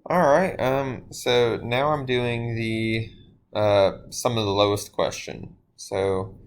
All right. So now I'm doing the sum of the lowest question. So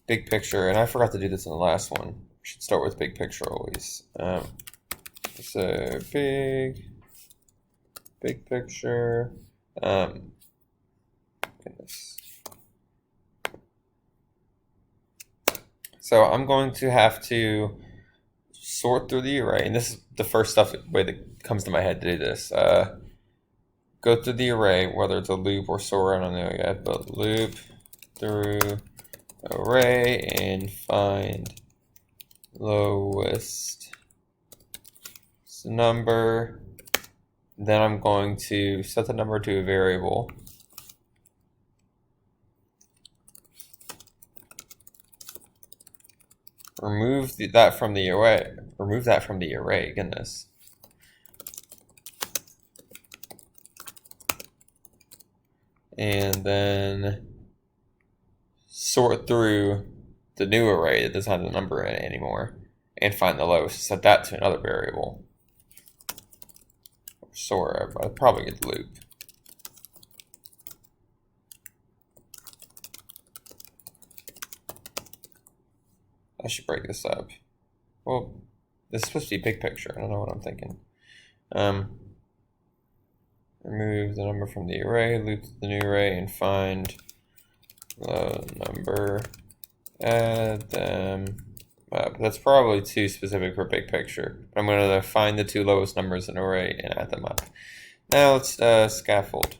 big picture, and I forgot to do this in the last one. We should start with big picture always. So big picture. Um, Goodness. So I'm going to have to sort through the array, and this is the first way that comes to my head to do this. Go through the array, whether it's a loop or sort, I don't know yet, but loop through array and find lowest number. Then I'm going to set the number to a variable. That from the array. Remove that from the array. Goodness. And then sort through the new array that doesn't have the number in it anymore and find the lowest. Set that to another variable. Sort. I'd probably get the loop. I should break this up. Well, this is supposed to be big picture. I don't know what I'm thinking. Remove the number from the array, loop the new array, and find the number. Add them up. That's probably too specific for big picture. I'm going to find the two lowest numbers in an array and add them up. Now let's scaffold.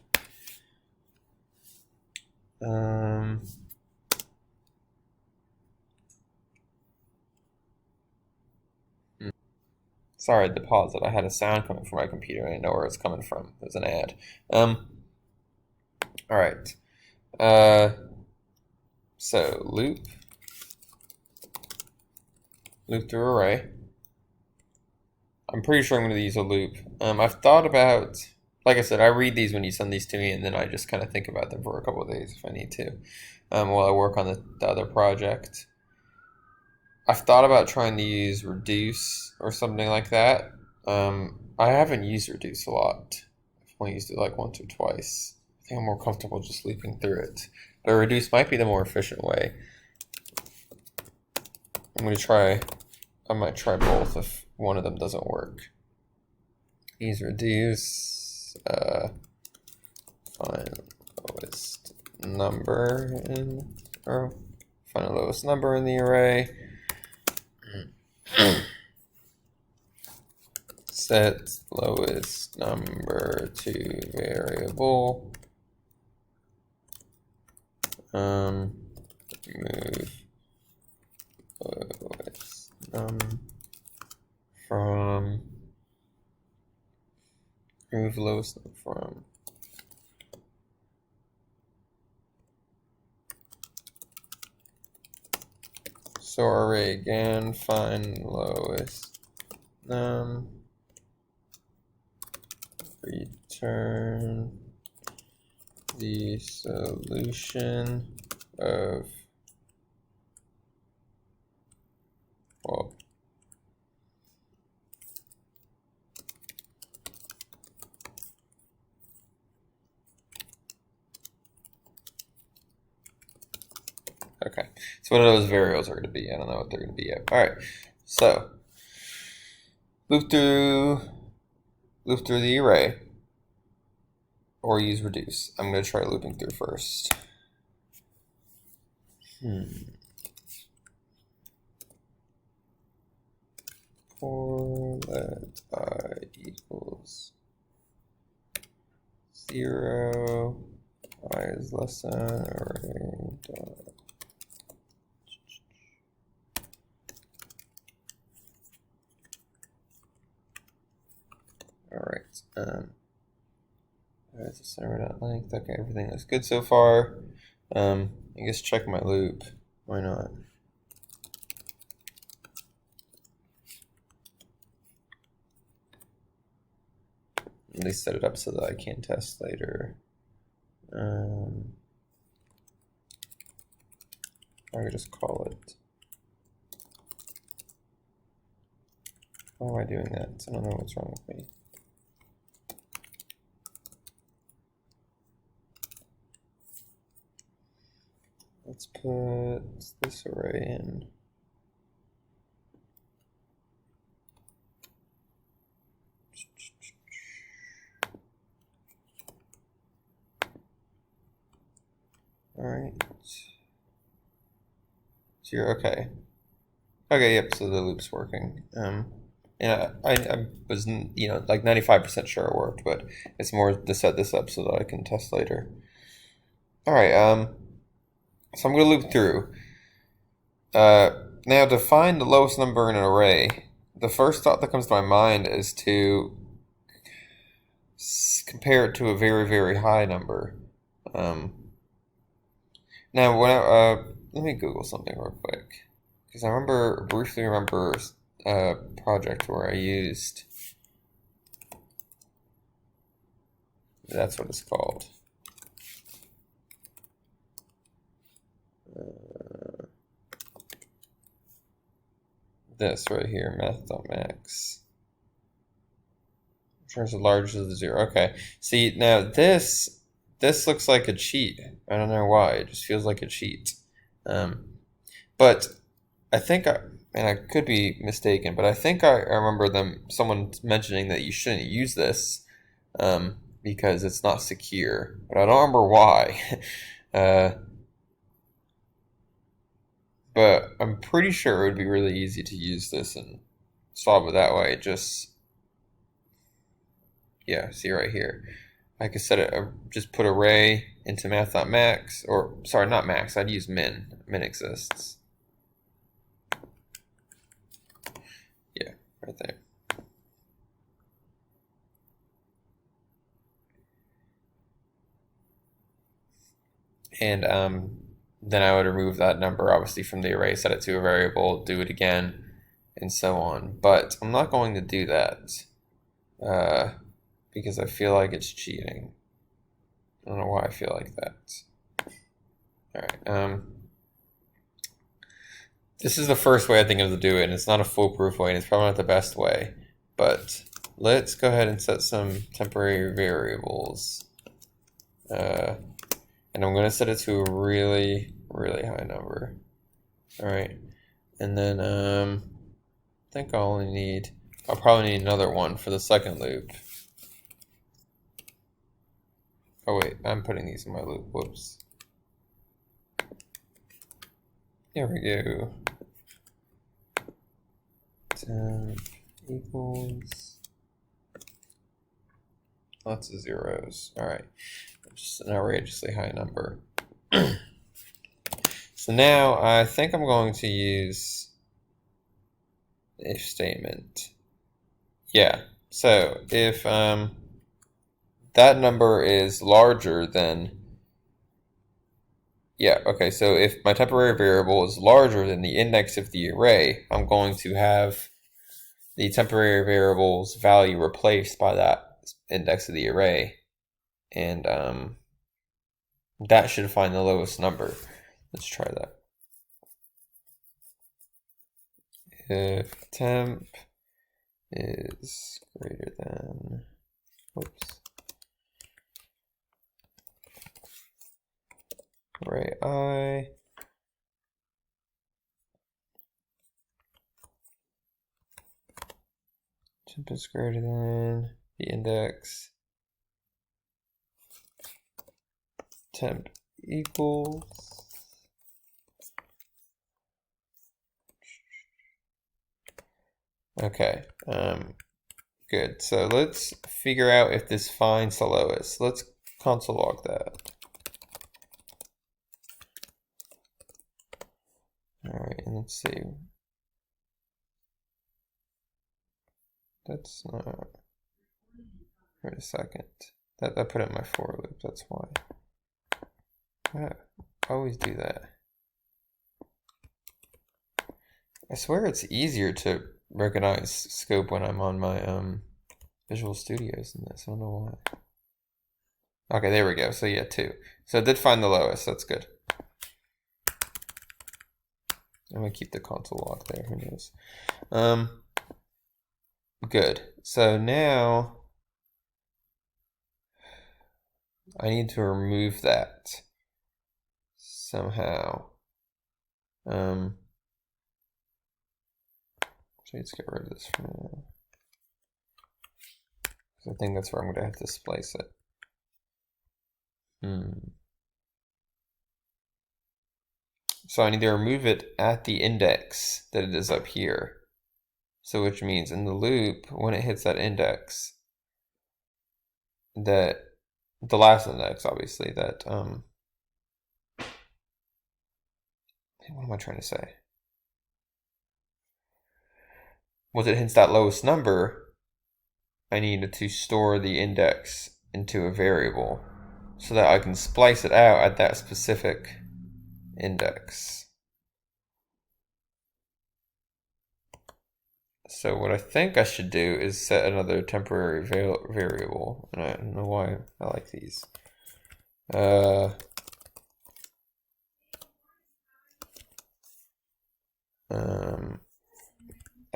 Sorry to pause it. I had a sound coming from my computer. I didn't know where it's coming from. It was an ad. All right. So loop through array. I'm pretty sure I'm going to use a loop. I've thought about, like I said, I read these when you send these to me, and then I just kind of think about them for a couple of days if I need to, while I work on the other project. I've thought about trying to use reduce or something like that. I haven't used reduce a lot. I've only used it like once or twice. I think I'm more comfortable just looping through it. But reduce might be the more efficient way. I might try both if one of them doesn't work. Use reduce, find lowest number find the lowest number in the array. Set lowest number to variable. Move lowest from remove lowest from so array again, find lowest return the solution of okay, so what are those variables are going to be? I don't know what they're going to be yet. All right, so loop through the array or use reduce. I'm going to try looping through first. For let I equals 0, I is less than array dot. All right. That's a center.length. Okay, everything looks good so far. I guess check my loop. Why not? At least set it up so that I can test later. I could just call it. Why am I doing that? I don't know what's wrong with me. let's put this array in. All right. 0, okay. Okay, yep, so the loop's working. And I was, like 95% sure it worked, but it's more to set this up so that I can test later. All right, so I'm going to loop through. Now, to find the lowest number in an array, the first thought that comes to my mind is to compare it to a very, very high number. Now, let me Google something real quick, because I briefly remember a project where I used, that's what it's called. This right here, math.max. Returns as large as the 0. Okay. See, now this looks like a cheat. I don't know why. It just feels like a cheat. But I think and I could be mistaken, but I think I remember someone mentioning that you shouldn't use this because it's not secure. But I don't remember why. But I'm pretty sure it would be really easy to use this and solve it that way. Yeah, see right here. I could just put array into math.max, or sorry, not max, I'd use min. Min exists. Yeah, right there. And then I would remove that number, obviously, from the array, set it to a variable, do it again, and so on. But I'm not going to do that because I feel like it's cheating. I don't know why I feel like that. All right. This is the first way I think of to do it, and it's not a foolproof way, and it's probably not the best way. But let's go ahead and set some temporary variables. And I'm going to set it to a really, really high number. All right. And then I think I'll probably need another one for the second loop. Oh wait, I'm putting these in my loop. Whoops. There we go. Temp equals lots of zeros. All right. Just an outrageously high number. So now I think I'm going to use if statement. Yeah, so if that number is larger than, yeah, okay, so if my temporary variable is larger than the index of the array, I'm going to have the temporary variable's value replaced by that index of the array. And that should find the lowest number. Let's try that. If temp is greater than, whoops, array I, temp is greater than the index, temp equals, okay, good. So let's figure out if this finds the lowest. Let's console log that. All right, and let's see. That's not, wait a second. That put it in my for loop, that's why. I always do that. I swear it's easier to recognize scope when I'm on my Visual Studios than this. I don't know why. Okay, there we go. So yeah, 2. So it did find the lowest. That's good. I'm gonna keep the console log there. Who knows? Good. So now I need to remove that. somehow. So let's get rid of this for now. I think that's where I'm going to have to splice it. So I need to remove it at the index that it is up here. So which means in the loop, when it hits that index, that the last index, obviously, that what am I trying to say? Once it hits that lowest number, I need to store the index into a variable so that I can splice it out at that specific index. So what I think I should do is set another temporary variable, and I don't know why I like these.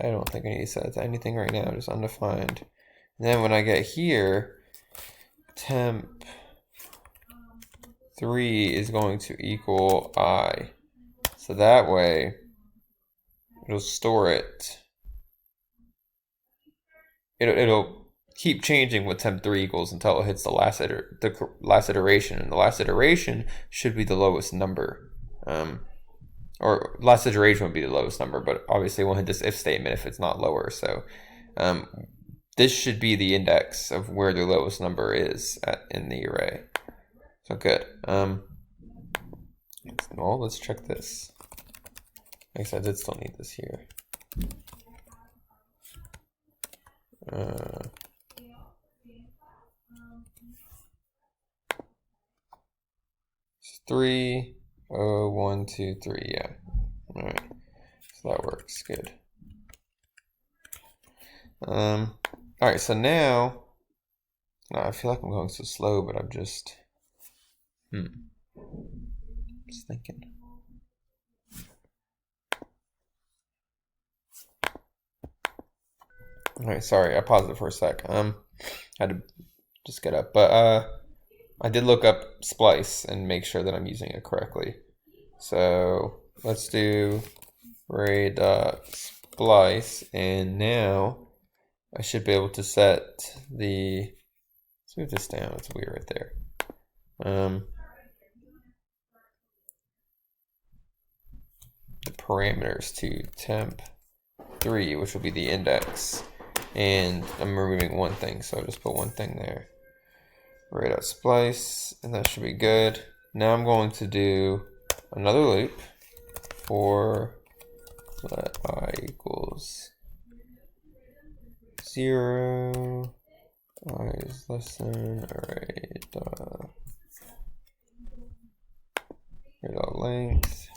I don't think I need to set anything right now, just undefined. And then when I get here, temp 3 is going to equal I. So that way, it'll store it. It'll keep changing what temp 3 equals until it hits the last iteration. And the last iteration should be the lowest number. Or last iteration would be the lowest number, but obviously we'll hit this if statement if it's not lower. So this should be the index of where the lowest number is in the array. So good. Well, let's check this. I guess I did still need this here. 3, 0, 1, 2, 3, yeah. All right, so that works good. All right, so now, I feel like I'm going so slow, but I'm just thinking. All right, sorry, I paused it for a sec. I had to just get up, but I did look up splice and make sure that I'm using it correctly. So let's do array.splice, and now I should be able to set the, let's move this down, it's weird right there. The parameters to temp 3, which will be the index, and I'm removing one thing, so I'll just put one thing there. Array.splice, and that should be good. Now I'm going to do another loop for let I equals 0, I is less than array.length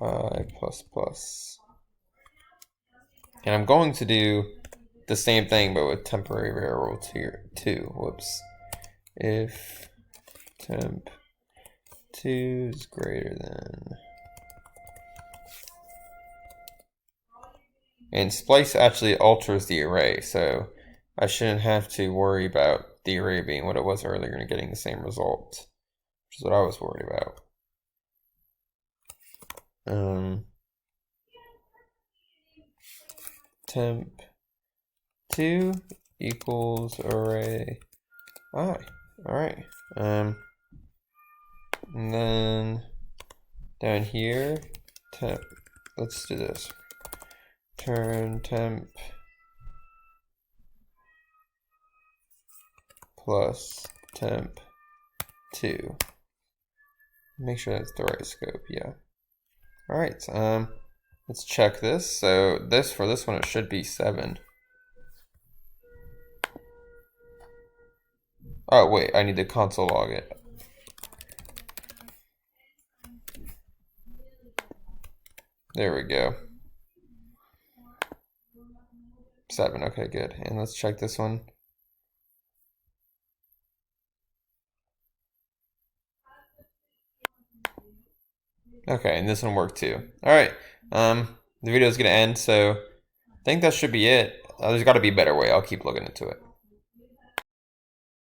I plus plus. And I'm going to do the same thing but with temporary variable 2. Whoops. If temp 2 is greater than, and splice actually alters the array, so I shouldn't have to worry about the array being what it was earlier and getting the same result, which is what I was worried about. Temp 2 equals array I. Alright. And then down here, temp, let's do this. Turn temp plus temp 2. Make sure that's the right scope, yeah. Alright, let's check this. So for this one it should be 7. Oh wait, I need to console log it. There we go. 7, okay, good. And let's check this one. Okay, and this one worked too. Alright, the video is gonna end, so I think that should be it. There's gotta be a better way. I'll keep looking into it.